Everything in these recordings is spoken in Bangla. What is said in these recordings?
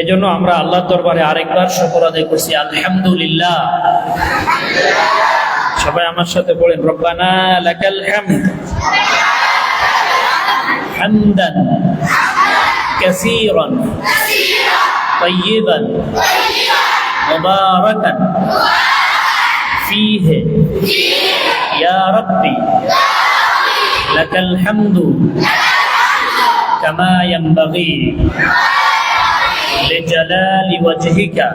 এজন্য আমরা আল্লাহর দরবারে আরেকবার শুকর আদায় করছি, আলহামদুলিল্লাহ। সবাই আমার সাথে বলেন, রব্বানা লাকাল হামদ হামদান কাসীরান তাইয়িবান মুবারাকান ফীহি ইয়া রাব্বি লাকাল হামদু কামা ইয়ানবাগী লিজালালি ওয়াজহিকা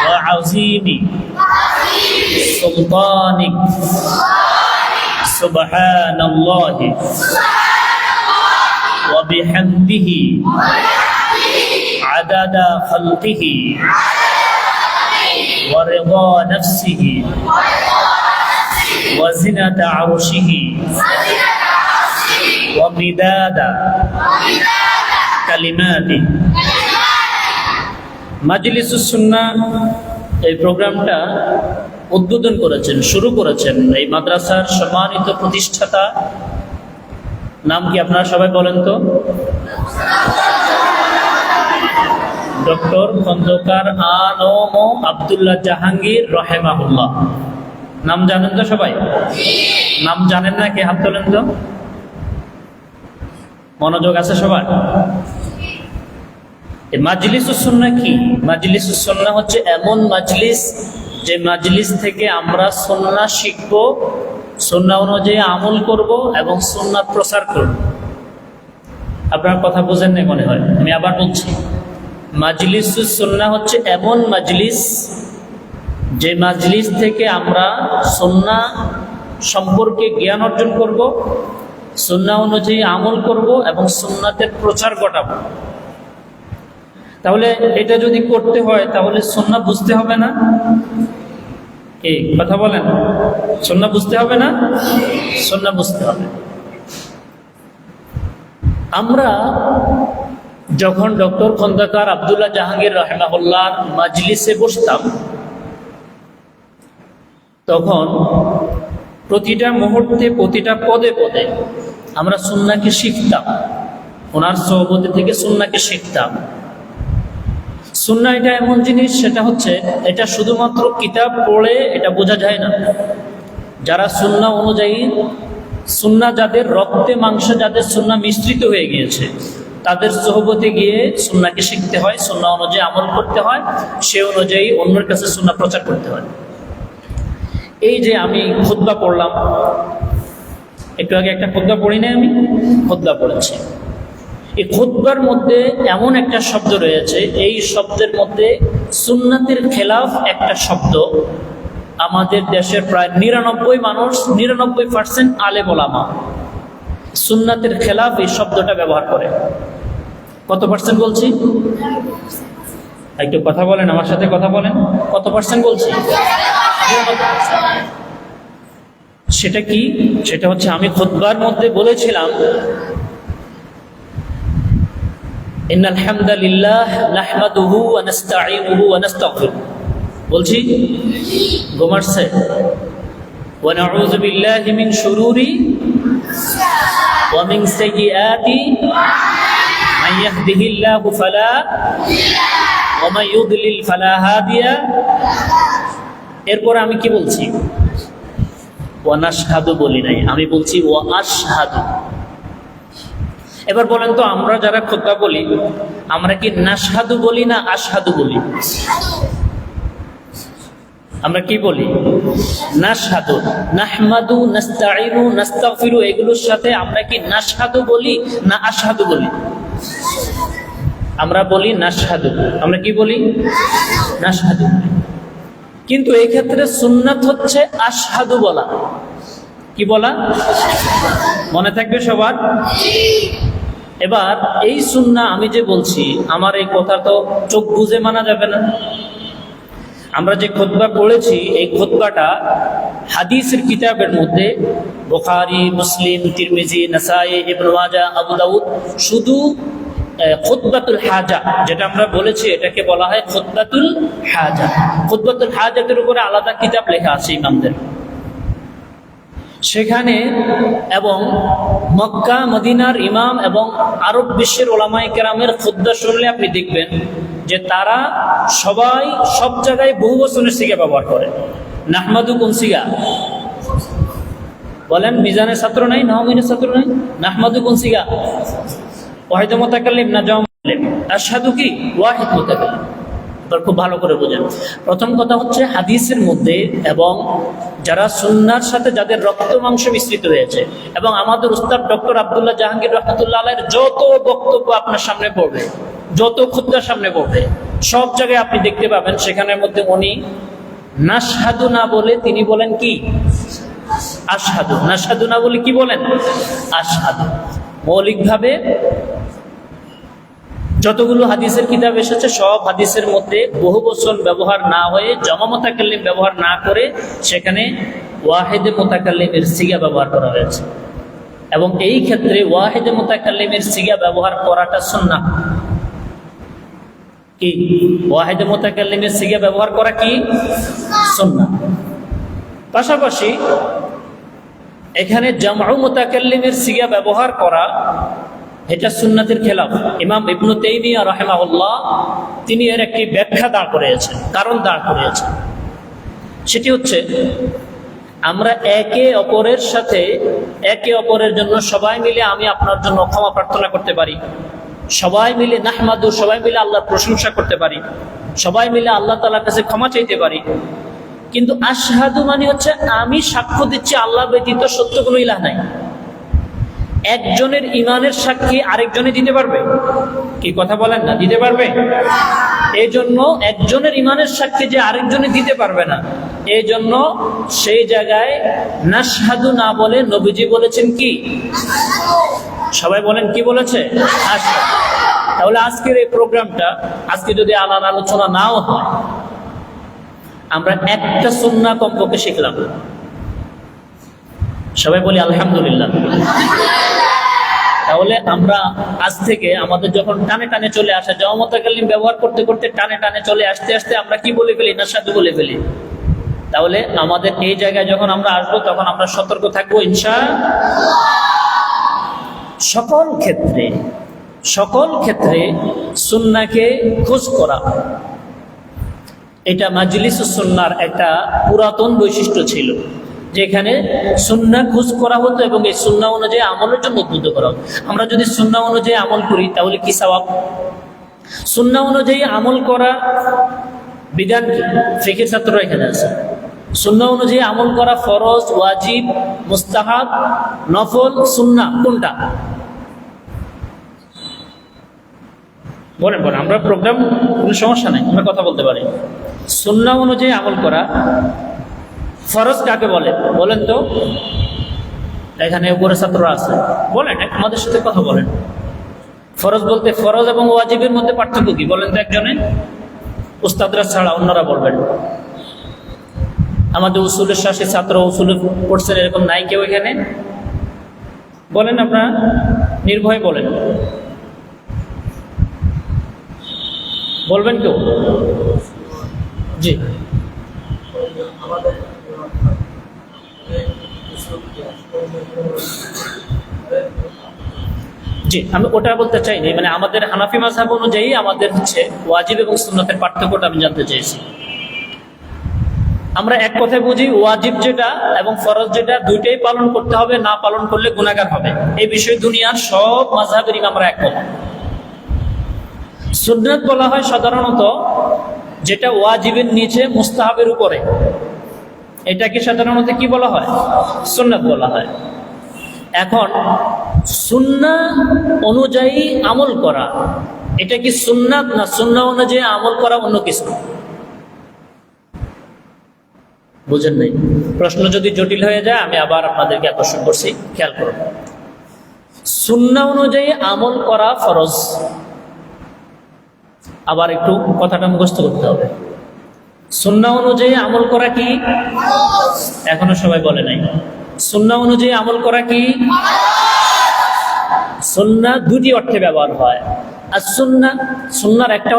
ওয়া আযীমি সুলতানিক সুবহানাল্লাহি ওয়া বিহামদিহি আদাদা খালকিহি ওয়া রিদা নাফসিহি ওয়া জিনাতা আরশিহি ওয়া মিদাদা কালিমাতি। মাজলিসুস সুন্নাহ এই প্রোগ্রামটা উদ্বোধন করেছেন, শুরু করেছেন এই মাদ্রাসার সম্মানিত প্রতিষ্ঠাতা। নাম কি আপনারা সবাই বলেন তো? ডক্টর খন্দকার আ.ন.ম. আব্দুল্লাহ জাহাঙ্গীর রাহিমাহুল্লাহ। নাম জানেন তো সবাই? নাম জানেন না? কে হাত তোলেন তো? মনোযোগ আছে সবার? মাজলিসুস সুন্নাহ কি? মাজলিসুস সুন্নাহ হচ্ছে এমন মাজলিস যে মাজলিস থেকে আমরা সুন্নাহ শিখব, সুন্নাহ অনুযায়ী আমল করব এবং সুন্নাহ প্রচার করব। আপনার কথা বুঝেন না মনে হয়, আমি আবার বলছি। মাজলিসুস সুন্নাহ হচ্ছে এমন মাজলিস যে মাজলিস থেকে আমরা সুন্নাহ সম্পর্কে জ্ঞান অর্জন করব, সুন্নাহ অনুযায়ী আমল করব এবং সুন্নাতের প্রচার ঘটাবো। তাহলে এটা যদি করতে হয় তাহলে সুন্নাহ বুঝতে হবে না? কি কথা বলেন? সুন্নাহ বুঝতে হবে না? সুন্নাহ বুঝতে হবে। আমরা যখন ডক্টর খন্দকার আব্দুল্লাহ জাহাঙ্গীর রাহিমাহুল্লাহর মাজলিসে বসতাম, তখন প্রতিটা মুহূর্তে প্রতিটা পদে পদে আমরা সুন্নাহকে শিখতাম। ওনার সোহবত থেকে সুন্নাহকে শিখতাম। সুন্নাহ এটা এমন জিনিস, সেটা হচ্ছে এটা শুধুমাত্র কিতাব পড়ে এটা বোঝা যায় না। যারা সুন্নাহ অনুযায়ী, সুন্নাহ যাদের রক্তে মাংসে, যাদের সুন্নাহ মিশ্রিত হয়ে গিয়েছে, তাদের সোহবতে গিয়ে সুন্নাহকে শিখতে হয়, সুন্নাহ অনুযায়ী আমল করতে হয়, সে অনুযায়ী অন্যের কাছে সুন্নাহ প্রচার করতে হয়। এই যে আমি খুতবা পড়লাম, একটু আগে একটা খুতবা পড়ি নাই, আমি খুতবা পড়েছি। এই খুতবার মধ্যে এমন একটা শব্দ রয়েছে, এই শব্দের মধ্যে সুন্নাতের খেলাফ একটা শব্দ আমাদের দেশের প্রায় 99% আলেম ওলামা সুন্নাতের খেলাফ এই শব্দটা ব্যবহার করে। কত পার্সেন্ট বলছি? একটু কথা বলেন, আমার সাথে কথা বলেন। কত পার্সেন্ট বলছি? সেটা কি? সেটা হচ্ছে আমি খুতবার মধ্যে বলেছিলাম, ইন্নাল হামদালিল্লাহ নাহমাদুহু ওয়া নাস্তাঈনুহু ওয়া নাস্তাগফিরুহ। বলছি গোমারছে, ওয়া নাউযু বিল্লাহি মিন শুরুরি ওয়া মিন সাইয়্যাতি মান ইয়াহদিহিল্লাহু ফালা ওয়া মান ইউদ্লিল ফালা হাদিয়া। এরপর আমি কি বলছি? ওয়া নাশহাদু বলি নাই, আমি বলছি ওয়া আশহাদু। এবার বলেন তো, আমরা যারা খুতবা বলি, আমরা কি নাশহাদু বলি না আশহাদু বলি? আমরা কি বলি? নাশহাদু। নাহমাদু, নাস্তাঈনু, নাস্তাগফিরু এগুলোর সাথে আমরা কি নাশহাদু বলি না আশহাদু বলি? আমরা বলি নাশহাদু। আমরা কি বলি? নাশহাদু। কিন্তু এই ক্ষেত্রে সুন্নাত হচ্ছে আশহাদু বলা। কি বলা? মনে থাকবে সবার? এবার এই সুন্নাহ আমি যে বলছি, আমার এই কথা তো চোখ বুঝে মানা যাবে না। আমরা যে খুতবা পড়েছি, এই খুতবাটা হাদিসের কিতাবের মধ্যে বুখারী, মুসলিম, তিরমিজি, নাসাঈ, ইবনে মাজাহ, আবু দাউদ, শুধু খুতবাতুল হাজা যেটা আমরা বলেছি, এটাকে বলা হয় খুতবাতুল হাজা। খুতবাতুল হাজাতের উপরে আলাদা কিতাব লেখা আছে ইমামদের। সেখানে এবং মক্কা মদিনার ইমাম এবং আরব বিশ্বের ওলামায়ে কেরামের খুতবা শুনলে আপনি দেখবেন যে তারা সবাই সব জায়গায় বহু বচনের সিগা ব্যবহার করে। নাহমাদু কোন সিগা বলেন? মিজানের ছাত্র নাই, নাহমিনের ছাত্র নাই? নাহমাদু কোন সিগা? ওয়াহিদ মুতাকাল্লিম না জাম মুতাকাল্লিম? আশহাদু কি ওয়াহিদ মুতাকাল্লিম। খুব ভালো করে বোঝেন। প্রথম কথা হচ্ছে হাদিসের মধ্যে এবং যারা সুন্নাহর সাথে যাদের রক্ত মাংস মিশ্রিত হয়েছে, এবং আমাদের উস্তাদ ডক্টর আব্দুল্লাহ জাহাঙ্গীর রহমতুল্লাহ আলাইহির যত বক্তব্য আপনার সামনে পড়বে, যত খুতবা সামনে পড়বে, সব জায়গায় আপনি দেখতে পাবেন সেখানের মধ্যে উনি নাশহাদু না বলে তিনি বলেন কি আশহাদু। নাশহাদু না বলে কি বলেন? আশহাদু। মৌলিকভাবে যতগুলো হাদিসের কিতাব এসেছে সব হাদিসের মধ্যে বহু বচন ব্যবহার না হয়ে জমা মুতাকাল্লিম ব্যবহার না করে সেখানে ওয়াহিদে মুতাকাল্লিমের সিগা ব্যবহার করা হয়েছে, এবং এই ক্ষেত্রে ওয়াহিদে মুতাকাল্লিমের সিগা ব্যবহার করাটা সুন্নাহ। কি ওয়াহিদে মুতাকাল্লিমের সিগা ব্যবহার করা কি সুন্নাহ। পাশাপাশি এখানে জামউ মুতাকাল্লিমের সিগা ব্যবহার করা এটা সুন্নাতের খেলাফ। ইমাম ইবনু তাইমিয়া রাহিমাহুল্লাহ তিনি এর একটি ব্যাখ্যা দাঁড় করিয়েছেন, কারণ দাঁড় করিয়েছেন। সেটি হচ্ছে আমরা একে অপরের সাথে একে অপরের জন্য সবাই মিলে আমি আপনার জন্য ক্ষমা প্রার্থনা করতে পারি, সবাই মিলে নাহমাদু, সবাই মিলে আল্লাহর প্রশংসা করতে পারি, সবাই মিলে আল্লাহ তাআলার কাছে ক্ষমা চাইতে পারি। কিন্তু আশহাদু মানে হচ্ছে আমি সাক্ষ্য দিচ্ছি আল্লাহ ব্যতীত সত্য কোনো ইলাহ নাই। একজনের ইমানের সাক্ষী আরেকজনে দিতে পারবে? কি কথা বলেন না? দিতে পারবে? এই জন্য একজনের ইমানের সাক্ষী যে আরেকজনে দিতে পারবে না, এই জন্য সেই জায়গায় নাশহাদু না বলে নবীজি বলেছেন কি? সবাই বলেন কি বলেছে? আশহাদু। তাহলে আজকের এই প্রোগ্রামটা আজকে যদি আলোচনা নাও হয়, আমরা একটা সুন্নাহ কমপক্ষে শিখলাম। সবাই বলি আলহামদুলিল্লাহ। তাহলে আমরা আজ থেকে আমাদের যখন টানে টানে চলে আসে, জমা মুতাকাল্লিম ব্যবহার করতে করতে টানে টানে চলে আসতে আসতে আমরা কি বলে ফেলি? নাশহাদু বলে ফেলি। তাহলে আমাদের এই জায়গায় যখন আমরা আসবো তখন আমরা সতর্ক থাকবো ইনশাআল্লাহ। সকল ক্ষেত্রে সুন্নাহকে খোঁজ করা এটা মাজলিসুস সুন্নাহর একটা পুরাতন বৈশিষ্ট্য ছিল, যেখানে সুন্নাহ খোঁজ করা হতো এবং এই সুন্নাহ অনুযায়ী আমলের জন্য উদ্বুদ্ধ করা হতো। আমরা যদি সুন্নাহ অনুযায়ী আমল করি তাহলে কি সওয়াব? সুন্নাহ অনুযায়ী আমল করা বিধান কি? ফিকহের ছাত্ররা এখানে আছে। সুন্নাহ অনুযায়ী আমল করা ফরজ, ওয়াজিব, মুস্তাহাব, নফল, সুন্নাহ কোনটা? বলেন। আমরা প্রোগ্রাম, কোনো সমস্যা নাই, আমরা কথা বলতে পারি। সুন্নাহ অনুযায়ী আমল করা ফরজ কাকে বলে বলেন তো? এখানে উপরে ছাত্ররা আছে, বলেন, আমাদের সাথে কথা বলেন। ফরজ বলতে ফরজ এবং ওয়াজিবের মধ্যে পার্থক্য কি বলেন তো একজনে? উস্তাদরা ছাড়া অন্যরা বলবেন। আমাদের উসুলের শাসী ছাত্র উসুলে পড়ছেন এরকম নাই কেউ এখানে? বলেন, আপনারা নির্ভয়ে বলেন, বলবেন কেউ? জি জি আমি ওটা বলতে চাইনি, মানে আমাদের হানাফি মাযহাব অনুযায়ী আমাদের হচ্ছে ওয়াজিব এবং সুন্নতের পার্থক্যটা আমি জানতে চাইছি। আমরা এক কথায় বুঝি ওয়াজিব যেটা এবং ফরজ যেটা দুইটাই পালন করতে হবে, না পালন করলে গুনাহগার হবে। এই বিষয়ে দুনিয়ার সব মাযহাবের ইমামরা একমত। সুন্নাত বলা হয় সাধারণত যেটা ওয়াজিবের নিচে মুস্তাহাবের উপরে, এটাকে সাধারণত কি বলা হয়? সুন্নাত বলা হয়। এখন সুন্নাহ অনুযায়ী আমল করা এটা কি সুন্নাত, না সুন্নাহ অনুযায়ী আমল করা অন্য কিছু? বুঝেন নাই? প্রশ্ন যদি জটিল হয়ে যায় আমি আবার আপনাদেরকে আকর্ষণ করছি, খেয়াল করুন। সুন্নাহ অনুযায়ী আমল করা ফরজ। আবার একটু কথাটা মুখস্থ করতে হবে। সুন্নাহ অনুযায়ী আমল করা কি? এখনো সবাই বলে নাই। সুন্নাহ অনুযায়ী আমল করা কি? সুন্নাহ দুটি অর্থে ব্যবহার হয়। আর সুন্নাহর একটা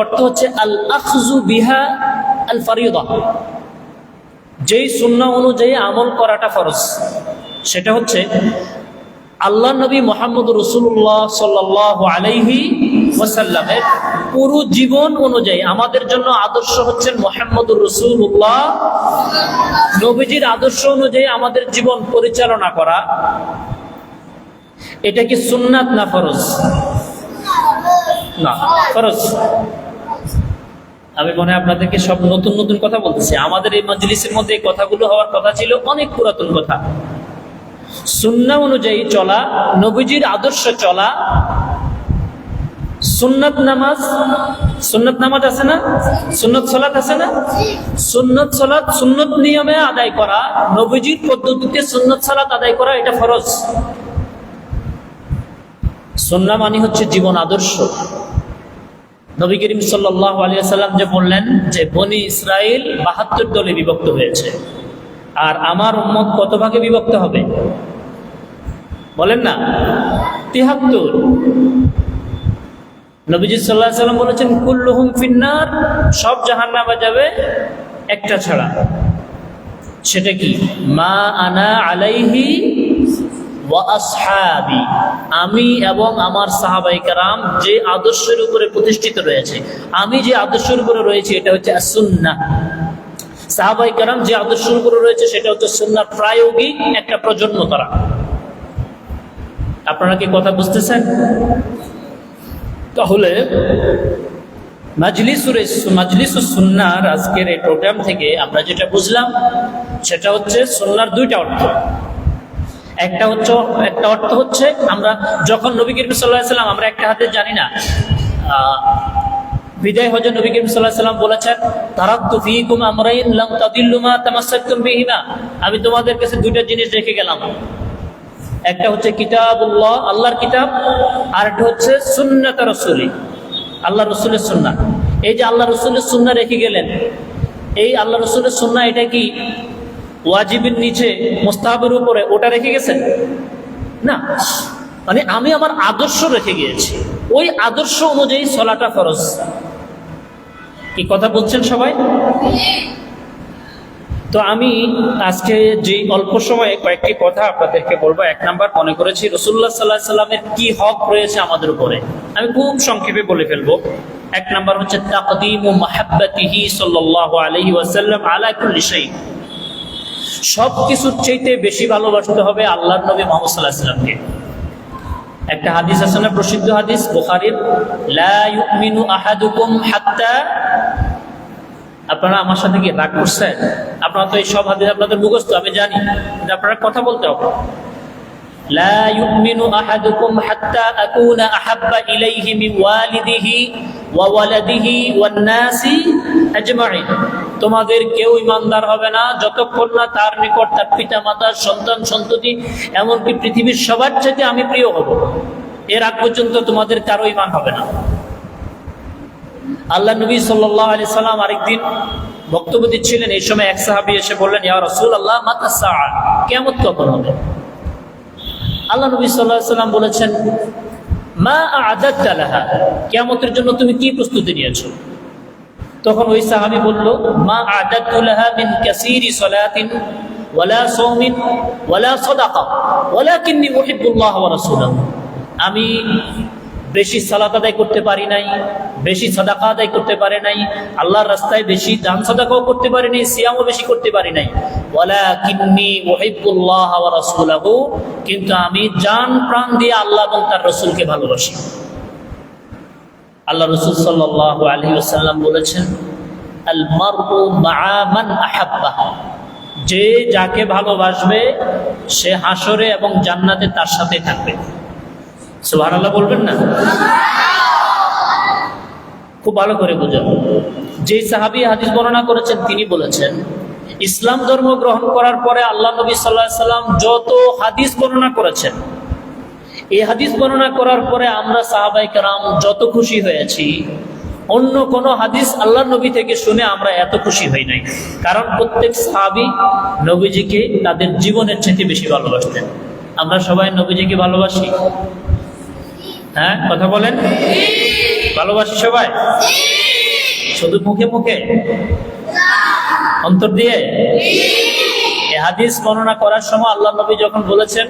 অর্থ হচ্ছে আল আখযু বিহা আল ফারিয়্যিদা, যেই সুন্নাহ অনুযায়ী আমল করাটা ফরজ, সেটা হচ্ছে আল্লাহ নবী মুহাম্মদ রাসূলুল্লাহ সাল্লাল্লাহু আলাইহি ওয়াসাল্লামের পুরো জীবন অনুযায়ী আমাদের জন্য আদর্শ হচ্ছেন মুহাম্মদুর রাসূলুল্লাহ। নবীজির আদর্শ অনুযায়ী আমাদের জীবন পরিচালনা করা, এটা কি সুন্নাত না ফরজ? না, ফরজ। আমি মনে হয় আপনাদেরকে সব নতুন নতুন কথা বলতেছি। আমাদের এই মজলিসের মধ্যে এই কথাগুলো হওয়ার কথা ছিল অনেক পুরাতন কথা। সুন্নাহ অনুযায়ী চলা, নবীজির আদর্শ চলা, সুন্নাত নামাজ, সুন্নাত নামাজ আছে না, সুন্নাত সালাত আছে না, সুন্নাত সালাত সুন্নাত নিয়মে আদায় করা, নবীজির পদ্ধতিতে সুন্নাত সালাত আদায় করা, এটা ফরজ। সুন্নাহ মানে হচ্ছে জীবন আদর্শ। নবী করিম সাল্লাল্লাহু আলাইহি ওয়াসাল্লাম যে বললেন যে বনি ইসরাইল ৭২ দলে বিভক্ত হয়েছে, আর আমার উম্মত কত ভাগে বিভক্ত হবে বলেন না? ৭৩। নবীজি সাল্লাল্লাহু আলাইহি ওয়াসাল্লাম বলেছেন কুল্লুহুম ফিন্নার, সব জাহান্নামে যাবে একটা ছাড়া। সেটা কি? মা আনা আলাইহি ওয়া আসহাবি, আমি এবং আমার সাহাবায়ে কেরাম যে আদর্শের উপরে প্রতিষ্ঠিত রয়েছে, আমি যে আদর্শের উপরে রয়েছে এটা হচ্ছে সুন্নাহ। সাহাবায়ে কেরাম যে আদর্শের উপরে রয়েছে সেটা হচ্ছে সুন্নাহ প্রায়োগিক একটা প্রজন্ম তারা। আপনারা কি কথা বুঝতেছেন? তাহলে মাজলিসুস সুন্নাহর আজকের এই প্রোগ্রাম থেকে আমরা যেটা বুঝলাম সেটা হচ্ছে সুন্নাহর দুইটা অর্থ। একটা অর্থ হচ্ছে আমরা যখন নবী করিম সাল্লাল্লাহু আলাইহি ওয়াসাল্লাম, আমরা একটা হাদিস জানি না, বিদায় হজে নবী করিম সাল্লাল্লাহু আলাইহি ওয়াসাল্লাম বলেছেন তারাকতু ফীকুম আমরাইন লাম তাদিল্লু মা তামাসসাকতুম বিহিমা, আমি তোমাদের কাছে দুইটা জিনিস রেখে গেলাম। একটা হচ্ছে কিতাবুল্লাহ, আল্লাহর কিতাব, আর একটা হচ্ছে সুন্নাত রাসূলি, আল্লাহ রসুলের সুন্নাহ। এই যে আল্লাহ রসুলের সুন্নাহ রেখে গেলেন, এই আল্লাহ রসুলের সুন্নাহ এটা কি ওয়াজিবের নিচে মুস্তাহাবের উপরে ওটা রেখে গেছেন? না, মানে আমি আমার আদর্শ রেখে গিয়েছি, ওই আদর্শ অনুযায়ী চলাটা ফরজ। কি কথা বলছেন সবাই? তো আমি আজকে যে অল্প সময়ে কয়েকটি কথা আপনাদেরকে বলবো। এক নাম্বার, মনে করেছি রাসূলুল্লাহ সাল্লাল্লাহু আলাইহি সাল্লামের কি হক রয়েছে আমাদের উপরে, আমি খুব সংক্ষেপে বলে ফেলবো। এক নাম্বার হচ্ছে তাকদীমু মাহাব্বাতিহি সাল্লাল্লাহু আলাইহি ওয়াসাল্লাম আলা কুল্লি শাই, সব কিছুর চাইতে বেশি ভালোবাসতে হবে আল্লাহর নবী মুহাম্মদ সাল্লাল্লাহু আলাইহি ওয়াসাল্লামকে। একটা হাদিস আছে না, প্রসিদ্ধ হাদিস বুখারীর, লা ইউমিনু আহাদুকুম হাত্তা, আপনারা আমার সাথে কি রাগ করছেন? আপনারা তো এই সব হাদিস আপনাদের মুখস্থ, আমি জানি, কিন্তু আপনারা কথা বলতে হবে। লা ইউমিনু আহাদুকুম হাত্তা আকুনা আহাব্বা ইলাইহি মিন ওয়ালিদিহি ওয়া ওয়ালাদিহি ওয়ান নাসি আজমাইন, তোমাদের কেউ ঈমানদার হবে না যতক্ষণ না তার নিকট তার পিতামাতা, সন্তান সন্ততি, এমনকি পৃথিবীর সবার চাইতে আমি প্রিয় হব, এর আগ পর্যন্ত তোমাদের কারো ঈমান হবে না। আল্লাহ নবী সাল্লাল্লাহু আলাইহি সাল্লাম আরেকদিন বক্তব্য দিচ্ছিলেন, এই সময় এক সাহাবী এসে বললেন, ইয়া রাসূলুল্লাহ মাতা সাআ, কিয়ামত কখন হবে? আল্লাহ নবী সাল্লাল্লাহু আলাইহি সাল্লাম বলেছেন, মা আ'দাদতা লাহা, কিয়ামতের জন্য তুমি কি প্রস্তুতি নিয়েছো? তখন ওই সাহাবী বলল, মা আ'দাদতু লাহা মিন কাসীরি সালাতিন ওয়ালা সাওমিন ওয়ালা সাদাকা ওয়ালাকিন্নী উহিব্বুল্লাহ ওয়া রাসূলাহু, আমি বেশি সালাত আদায় করতে পারি নাই, বেশি সাদাকা আদায় করতে পারি নাই, আল্লাহর রাস্তায় বেশি দান সাদাকাও করতে পারি নাই, সিয়ামও বেশি করতে পারি নাই, ওয়ালাকিন্নী উহিব্বুল্লাহ ওয়া রাসূলাহু, কিন্তু আমি জান প্রাণ দিয়ে আল্লাহ এবং তার রাসূলকে ভালোবাসি। আল্লাহ রাসূল সাল্লাল্লাহু আলাইহি ওয়াসাল্লাম বলেছেন, আল মারউ মা'a মান আহাব্বা, যে যাকে ভালোবাসবে সে হাসরে এবং জান্নাতে তার সাথে থাকবে। সুবহানাল্লাহ বলবেন না? খুব ভালো করে বুঝুন। যে সাহাবী হাদিস বর্ণনা করেছেন তিনি বলেছেন, ইসলাম ধর্ম গ্রহণ করার পরে আল্লাহ নবী সাল্লাল্লাহু আলাইহি সাল্লাম যত হাদিস বর্ণনা করেছেন, এই হাদিস বর্ণনা করার পরে আমরা সাহাবায়ে কেরাম যত খুশি হয়েছি, অন্য কোন হাদিস আল্লাহর নবী থেকে শুনে আমরা এত খুশি হই নাই। কারণ প্রত্যেক সাহাবী নবীজিকে তাদের জীবনের চেয়ে বেশি ভালোবাসতেন। আমরা সবাই নবীজিকে ভালোবাসি? হ্যাঁ, কথা বলেন। ভালোবাসি সবাই? শুধু মুখে মুখে? অন্তর দিয়ে? এই হাদিস বর্ণনা করার সময় আল্লাহ নবী যখন বলেছেন,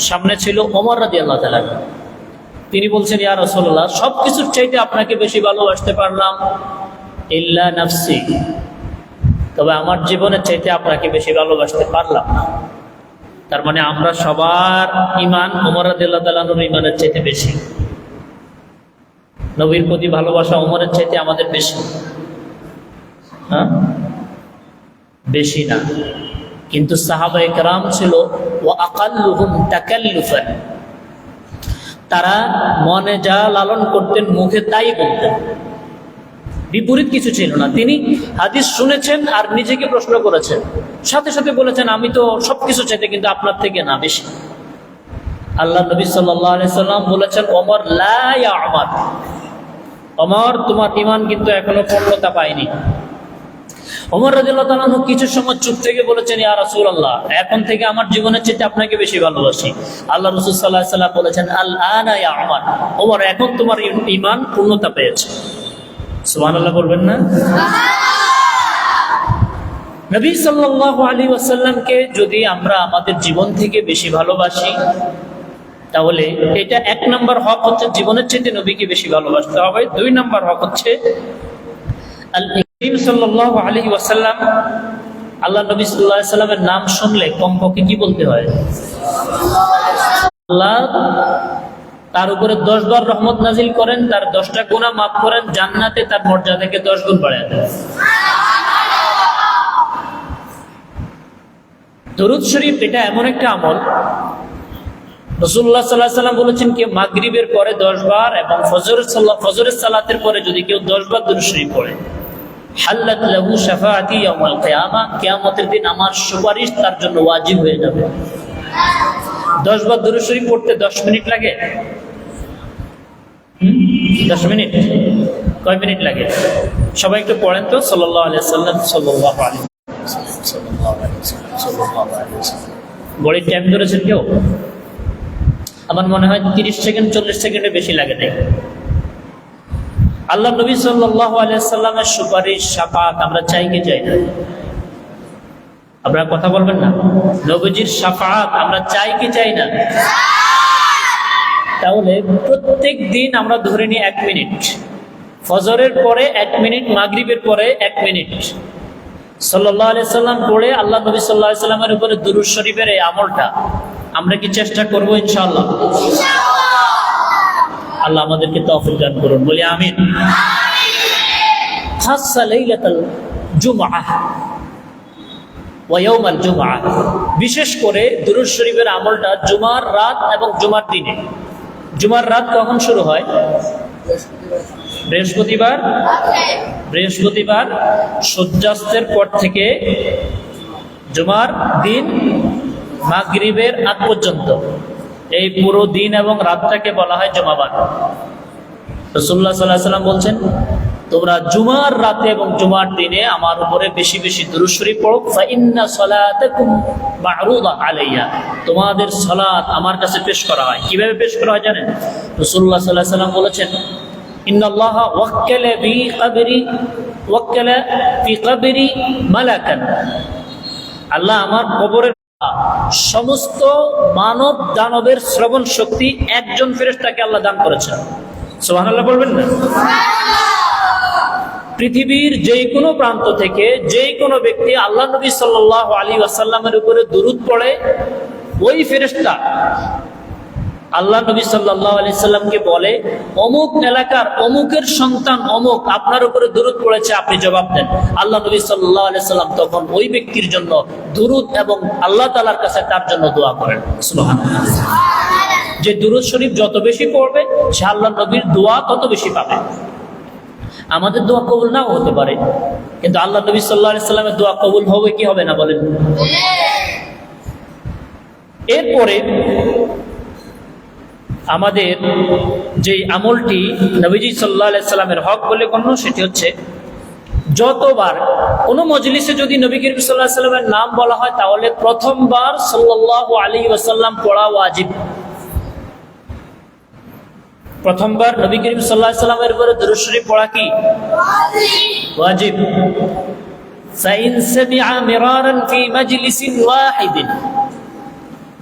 সামনে ছিল ওমর রাদিয়াল্লাহু তাআলা। তিনি বলছেন, ইয়া রাসূলুল্লাহ, সবকিছুর চাইতে আপনাকে বেশি ভালোবাসতে পারলাম, ইল্লা নাফসি, তবে আমার জীবনের চাইতে আপনাকে বেশি ভালোবাসতে পারলাম না। তার মানে আমরা সবার ঈমান ওমর রাদিয়াল্লাহু তাআলার ঈমানের চাইতে বেশি। নবীর প্রতি ভালোবাসা ওমরের চাইতে আমাদের বেশি, হ্যাঁ? বেশি না। কিন্তু সাহাবায়ে কেরাম ছিল ওয়া আকাল্লুহুম তাকাল্লুফান, তারা মনে যা লালন করতেন মুখে তাই বলতেন, বিপরীত কিছু ছিল না। তিনি হাদিস শুনেছেন আর নিজেকে প্রশ্ন করেছেন, সাথে সাথে বলেছেন, আমি তো সবকিছু চাইতে কিন্তু আপনার থেকে না বেশি। আল্লাহ নবী সাল্লাল্লাহু আলাইহি সাল্লাম বলেছেন, ওমর লা ইয়া ওমর, ওমর তোমার ঈমান কিন্তু এখনো পূর্ণতা পায়নি। ওমর রাদিয়াল্লাহু তাআলা কিছু সময় চুপ থেকে বলেছেন, ইয়া রাসূলুল্লাহ, এখন থেকে আমার জীবনের চেয়ে আপনাকে বেশি ভালোবাসি। আল্লাহ রাসূল সাল্লাল্লাহু আলাইহি ওয়াসাল্লাম বলেছেন, আল আনা ইয়া ওমর, ওমর এখন তোমার ঈমান পূর্ণতা পেয়েছে। সুবহানাল্লাহ বলবেন না? নবী সাল্লাল্লাহু আলাইহি ওয়াসাল্লামকে যদি আমরা আমাদের জীবন থেকে বেশি ভালোবাসি, তাহলে এটা 1 নম্বর হক হচ্ছে জীবনের চেয়ে নবীকে বেশি ভালোবাসতে হবে। 2 নম্বর হক হচ্ছে আল-ইকরাম সাল্লাল্লাহু আলাইহি ওয়াসাল্লাম, আল্লাহ নবী সাল্লাল্লাহু আলাইহি ওয়াসাল্লামের নাম শুনলে কমপক্ষে কি বলতে হয়? আল্লাহ তার উপরে 10 বার রহমত নাজিল করেন, তার 10টা গুনাহ মাফ করেন, জান্নাতে তার মর্যাদাকে 10 গুণ বাড়ায় দেন। দরুদ শরীফ এটা এমন একটা আমল, রাসূলুল্লাহ সাল্লাল্লাহু আলাইহি ওয়াসাল্লাম বলেছেন, কেউ মাগরিবের পরে 10 বার এবং ফজরের সালাতের পরে যদি কেউ 10 বার দরুদ শরীফ পড়ে, হাল্লাত লাহু শাফাআতি ইয়াউমাল কিয়ামা, কিয়ামতের দিন আমার সুপারিশ তার জন্য ওয়াজিব হয়ে যাবে। 10 বার দরুদ শরীফ পড়তে 10 মিনিট লাগে? 10 মিনিট? কয় মিনিট লাগে? সবাই একটু পড়েন তো, সাল্লাল্লাহু আলাইহি ওয়াসাল্লাম, সাল্লাল্লাহু আলাইহি ওয়াসাল্লাম, সাল্লাল্লাহু আলাইহি ওয়াসাল্লাম, সাল্লাল্লাহু আলাইহি ওয়াসাল্লাম। ঘড়ির টাইম ধরেছেন কেউ? আমার মনে হয় 30 সেকেন্ড 40 সেকেন্ডের বেশি লাগে নাই। আল্লাহ নবী সাল্লাল্লাহু আলাইহি ওয়াসাল্লামের সুপারিশ শাফাআত আমরা চাই কি চাই না? আপনারা কথা বলবেন না? নবীজির শাফাআত আমরা চাই কি চাই না? তাহলে প্রত্যেক দিন আমরা ধরে নিই 1 মিনিট, ফজরের পরে 1 মিনিট, মাগরিবের পরে 1 মিনিট সাল্লাল্লাহু আলাইহি ওয়াসাল্লাম পড়ে আল্লাহ নবী সাল্লাল্লাহু আলাইহি ওয়াসাল্লামের উপরে দুরূদ শরীফের এই আমলটা আমরা কি চেষ্টা করব? ইনশাআল্লাহ। আল্লাহ আমাদেরকে তৌফিক দান করুন, বলি আমিন। খাসসা লাইলাতুল জুমআহ ওয়া ইয়াউমাল জুমআহ, বিশেষ করে দুরূদ শরীফের আমলটা জুমার রাত এবং জুমার দিনে। জুমার রাত কখন শুরু হয়? বৃহস্পতিবার। বৃহস্পতিবার সূর্যাস্তের পর থেকে জুমার দিন মাগরিবের আগ পর্যন্ত, এই পুরো দিন এবং রাতটাকে বলা হয় জুমাবার। রাসূলুল্লাহ সাল্লাল্লাহু আলাইহি ওয়াসাল্লাম বলছেন, তোমরা জুমার রাতে এবং জুমার দিনে আমার উপরে বেশি বেশি দুরূদ শরীফ পড়ো, ফা ইন্না সালাতাকুম মা'রুদা আলাইয়া, তোমাদের সালাত আমার কাছে পেশ করা হয়। কিভাবে পেশ করা হয় জানেন? রাসূলুল্লাহ সাল্লাল্লাহু আলাইহি ওয়াসাল্লাম বলেছেন, ইন্নাল্লাহা ওয়াক্কালা ফি কবরি মালাকান, আল্লাহ আমার কবরের সমস্ত মানব দানবের শ্রবণ শক্তি একজন ফেরেশতাকে আল্লাহ দান করেছেন। সুবহানাল্লাহ বলবেন না? পৃথিবীর যে কোনো প্রান্ত থেকে যে কোনো ব্যক্তি আল্লাহ নবী সাল্লাল্লাহু আলাইহি ওয়াসাল্লামের উপরে দুরূদ পড়ে, ওই ফেরেশতা আল্লাহ নবী সাল্লাল্লাহু আলাইহি সাল্লামকে বলে, অমুক এলাকার অমুকের সন্তান অমুক আপনার উপরে দুরূদ পড়েছে, আপনি জবাব দেন। আল্লাহ নবী সাল্লাল্লাহু আলাইহি সাল্লাম তখন ওই ব্যক্তির জন্য দুরূদ এবং আল্লাহ তাআলার কাছে তার জন্য দোয়া করেন। সুবহানাল্লাহ। যে দুরূদ শরীফ যত বেশি পড়বে, সে আল্লাহ নবীর দোয়া তত বেশি পাবে। আমাদের দোয়া কবুল নাও হতে পারে, কিন্তু আল্লাহ নবী সাল্লাল্লাহু আলাইহি সাল্লামের দোয়া কবুল হবে কি হবে না বলেন? এরপরে আমাদের যে আমলটি নবীজি সাল্লাল্লাহু আলাইহি সাল্লামের হক বলে গণ্য, সেটি হচ্ছে যতবার কোনো মজলিসে যদি নবী করিম সাল্লাল্লাহু আলাইহি সাল্লামের নাম বলা হয়, তাহলে প্রথমবার সাল্লাল্লাহু আলাইহি ওয়াসাল্লাম পড়া ওয়াজিব। প্রথমবার নবী করিম সাল্লাল্লাহু আলাইহি সাল্লামের উপরে দুরূদ শরীফ পড়া কি ওয়াজিব? فإن سمع مرارا في مجلس واحد,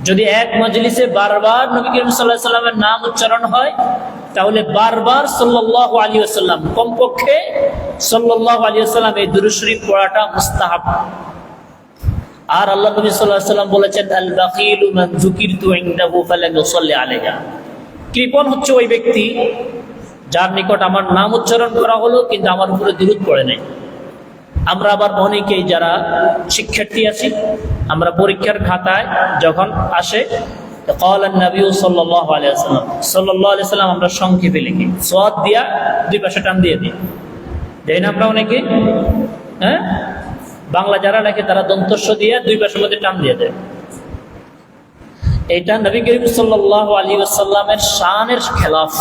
যদি এক মজলিসে বারবার নবী করিম সাল্লাল্লাহু আলাইহি ওয়াসাল্লামের নাম উচ্চারণ হয়, তাহলে বারবার সাল্লাল্লাহু আলাইহি ওয়াসাল্লাম, কমপক্ষে সাল্লাল্লাহু আলাইহি ওয়াসাল্লাম এই দুরূদ শরীফ পড়াটা মুস্তাহাব। আর আল্লাহ নবী সাল্লাল্লাহু আলাইহি ওয়াসাল্লাম বলেছেন, আল বাখিলু মান যুকিরতু ইনদাহু ফালাম ইউসাল্লি আলাইহা, কৃপণ হচ্ছে ওই ব্যক্তি যার নিকট আমার নাম উচ্চারণ করা হলো কিন্তু আমার উপরে দুরূদ পড়ে নাই। আমরা আবার অনেকেই যারা শিক্ষার্থী আছি, আমরা পরীক্ষার খাতায় যখন আসে ক্বালা নবী সাল্লাল্লাহু আলাইহি ওয়াসাল্লাম, সাল্লাল্লাহু আলাইহি ওয়াসাল্লাম আমরা সংক্ষেপে লিখি, সাদ দিয়া দুই পাশে টান দিয়ে দিই, দেই না আমরা অনেকে? হ্যাঁ, বাংলা যারা লেখে তারা দন্তস্ব দিয়ে দুই পাশের মধ্যে টান দিয়ে দেয়। এটা নবী করিম সাল্লাল্লাহু আলাইহি ওয়াসাল্লামের শানের খেলাফ।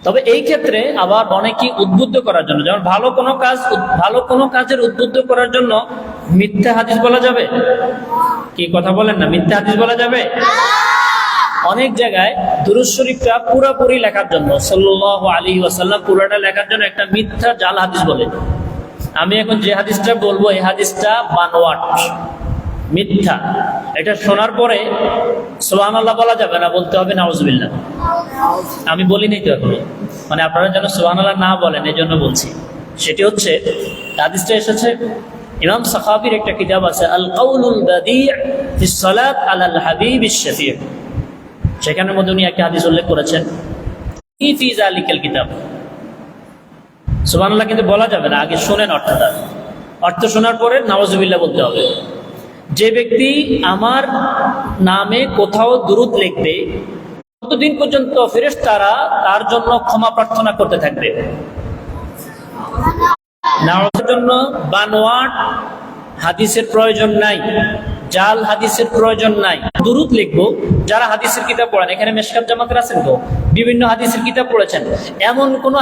তবে এই ক্ষেত্রে আবার অনেকেই উদ্বুদ্ধ করার জন্য, যেমন ভালো কোনো কাজের উদ্বুদ্ধ করার জন্য মিথ্যা হাদিস বলা যাবে কি? কথা বলেন না, মিথ্যা হাদিস বলা যাবে? অনেক জায়গায় দুরূদ শরীফটা পুরোপুরি লেখার জন্য, সাল্লাল্লাহু আলাইহি ওয়াসাল্লাম পুরোটা লেখার জন্য একটা মিথ্যা জাল হাদিস বলে। আমি এখন যে হাদিসটা বলবো এই হাদিসটা বানোয়াট, মিথ্যা। এটা শোনার পরে সুবহানাল্লাহ বলা যাবে না, বলতে হবে নাউজুবিল্লাহ। আমি বলি নাই তো এখনো, মানে আপনারা যেন সুবহানাল্লাহ না বলেন এই জন্য বলছি। সেটি হচ্ছে, হাদিসটা এসেছে ইমাম সাখাবীর একটা কিতাব আছে, আল কাউলুল বাদি' ফিস সালাত আলাল হাবিবিশ শাফি', সেখানের মধ্যে উনি একটা হাদিস উল্লেখ করেছেন, ফি যালিকাল কিতাব। সুবহানাল্লাহ কিন্তু বলা যাবে না, আগে শোনেন অর্থটা, অর্থ শোনার পরে নাউজুবিল্লাহ বলতে হবে। যে ব্যক্তি আমার নামে কোথাও দুরূদ লিখবে ততদিন পর্যন্ত ফেরেশতারা তার জন্য ক্ষমা প্রার্থনা করতে থাকবে। নামাজের জন্য বানোয়াট হাদিসের প্রয়োজন নাই, জাল হাদিসের প্রয়োজন নাই। দুরূদ লিখবো যারা হাদিসের কিতাব পড়েন, এখানে মেশকাত জামাতের আছেন তো, বিভিন্ন হাদিসের কিতাব পড়েছেন, এমন কোন